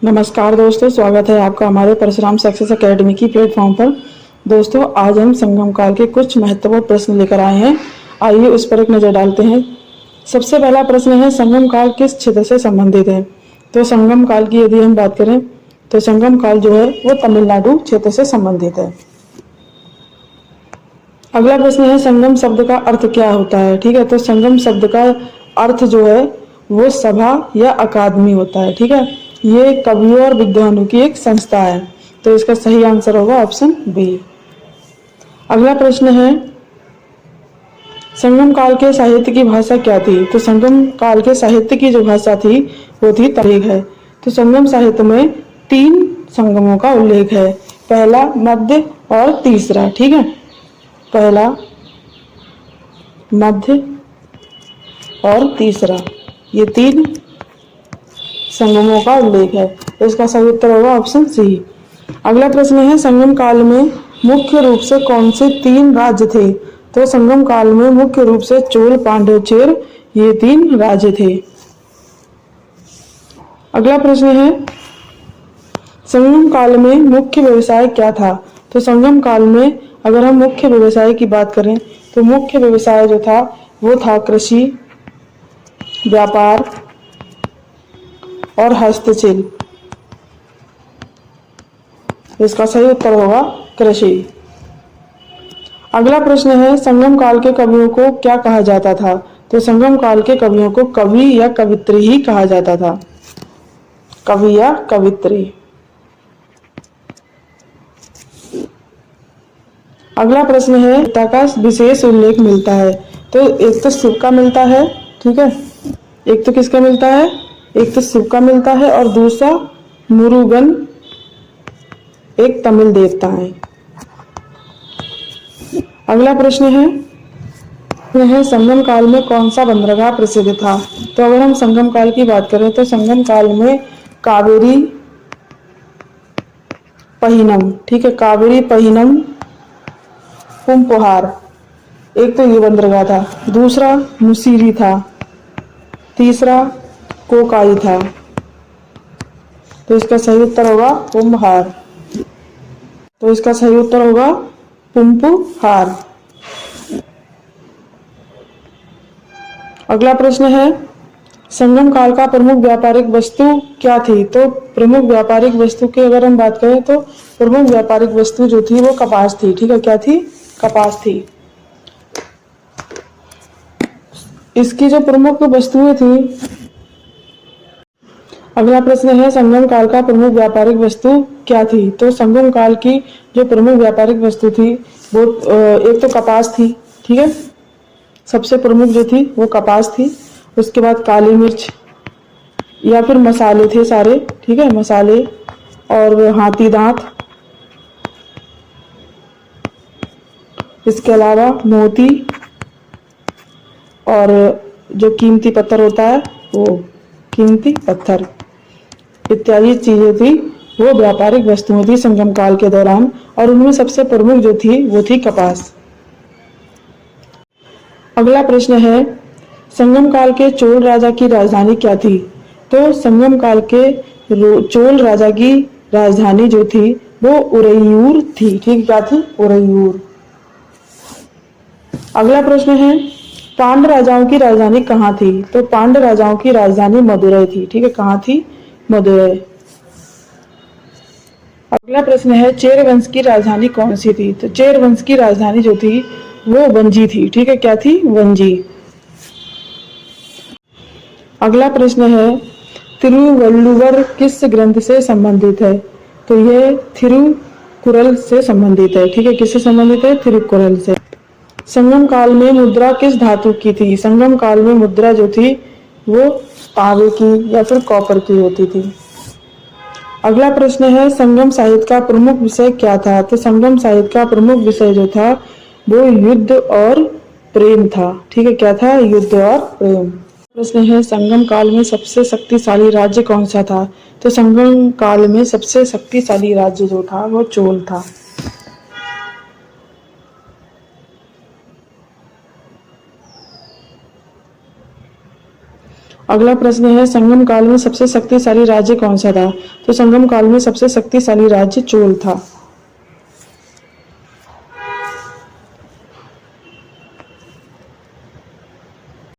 नमस्कार दोस्तों, स्वागत है आपका हमारे परशुराम सक्सेस एकेडमी की प्लेटफॉर्म पर। दोस्तों, आज हम संगम काल के कुछ महत्वपूर्ण प्रश्न लेकर आए हैं। आइए उस पर एक नजर डालते हैं। सबसे पहला प्रश्न है, संगम काल किस क्षेत्र से संबंधित है? तो संगम काल की यदि हम बात करें तो संगम काल जो है वो तमिलनाडु क्षेत्र से संबंधित है। अगला प्रश्न है, संगम शब्द का अर्थ क्या होता है? ठीक है, तो संगम शब्द का अर्थ जो है वो सभा या अकादमी होता है। ठीक है, ये कवियों और विद्वानों की एक संस्था है। तो इसका सही आंसर होगा ऑप्शन बी। अगला प्रश्न है, संगम काल के साहित्य की भाषा क्या थी? तो संगम काल के साहित्य की जो भाषा थी वो थी तमिल है। तो संगम साहित्य में 3 संगमों का उल्लेख है, पहला, मध्य और तीसरा। ठीक है, पहला, मध्य और तीसरा, ये 3 संगमों का उल्लेख है। तो इसका सही उत्तर होगा ऑप्शन सी। अगला प्रश्न है, संगम काल में मुख्य रूप से कौन से 3 राज्य थे? तो संगम काल में मुख्य रूप से चोल, पांड्य, चेर, ये 3 राज्य थे। अगला प्रश्न है, संगम काल में मुख्य व्यवसाय क्या था? तो संगम काल में अगर हम मुख्य व्यवसाय की बात करें तो मुख्य व्यवसाय जो था वो था कृषि, व्यापार और हस्तशिल्प। इसका सही उत्तर होगा कृषि। अगला प्रश्न है, संगम काल के कवियों को क्या कहा जाता था? तो संगम काल के कवियों को कवि या कवित्री ही कहा जाता था, कवि या कवित्री। अगला प्रश्न है, पिता का विशेष उल्लेख मिलता है। तो एक तो शिव का मिलता है, ठीक है, एक तो किसका मिलता है, एक तो शिव का मिलता है और दूसरा मुरुगन, एक तमिल देवता है। अगला प्रश्न है संगम काल में कौन सा बंदरगाह प्रसिद्ध था? तो अगर हम संगम काल की बात करें तो संगम काल में कावेरी पहिनम, ठीक है, कावेरी पहिनम पुम्पहार, एक तो ये बंदरगाह था, दूसरा मुसीरी था, तीसरा कोकाई था। तो इसका सही उत्तर होगा पुम्पहार। तो इसका सही उत्तर होगा पुम्पहार। अगला प्रश्न है, संगम काल का प्रमुख व्यापारिक वस्तु क्या थी? तो प्रमुख व्यापारिक वस्तु की अगर हम बात करें तो प्रमुख व्यापारिक वस्तु जो थी वो कपास थी। ठीक है, क्या थी? कपास थी। इसकी जो प्रमुख वस्तुएं थी, अगला प्रश्न है, संगम काल का प्रमुख व्यापारिक वस्तु क्या थी? तो संगम काल की जो प्रमुख व्यापारिक वस्तु थी वो एक तो कपास थी, ठीक है, सबसे प्रमुख जो थी वो कपास थी। उसके बाद काली मिर्च या फिर मसाले थे सारे, ठीक है, मसाले और हाथी दांत, इसके अलावा मोती और जो कीमती पत्थर होता है वो कीमती पत्थर इत्यादि चीजें थी, वो व्यापारिक वस्तुएं थी संगम काल के दौरान। और उनमें सबसे प्रमुख जो थी वो थी कपास। अगला प्रश्न है, संगम काल के चोल राजा की राजधानी क्या थी? तो संगम काल के चोल राजा की राजधानी जो थी वो उरैयूर थी। ठीक, क्या थी? उरैयूर। अगला प्रश्न है, पांड्य राजाओं की राजधानी कहाँ थी? तो पांड्य राजाओं की राजधानी मदुरै थी। ठीक है, कहाँ थी? मदुरै। अगला प्रश्न है, चेर वंश की राजधानी कौन सी थी? तो चेर वंश की राजधानी जो थी वो वंजी थी। ठीक है, क्या थी? वंजी। अगला प्रश्न है, तिरुवल्लुवर किस ग्रंथ से संबंधित है? तो ये थिरुकुरल से संबंधित है। ठीक है, किससे संबंधित है? थिरुकुरल से। संगम काल में मुद्रा किस धातु की थी? संगम काल में मुद्रा जो थी वो तांबे की या फिर कॉपर की होती थी। अगला प्रश्न है, संगम साहित्य का प्रमुख विषय क्या था? तो संगम साहित्य का प्रमुख विषय जो था वो युद्ध और प्रेम था। ठीक है, क्या था? युद्ध और प्रेम। प्रश्न है, संगम काल में सबसे शक्तिशाली राज्य कौन सा था? तो संगम काल में सबसे शक्तिशाली राज्य जो था वो चोल था। अगला प्रश्न है संगम काल में सबसे शक्तिशाली राज्य कौन सा था? तो संगम काल में सबसे शक्तिशाली राज्य चोल था।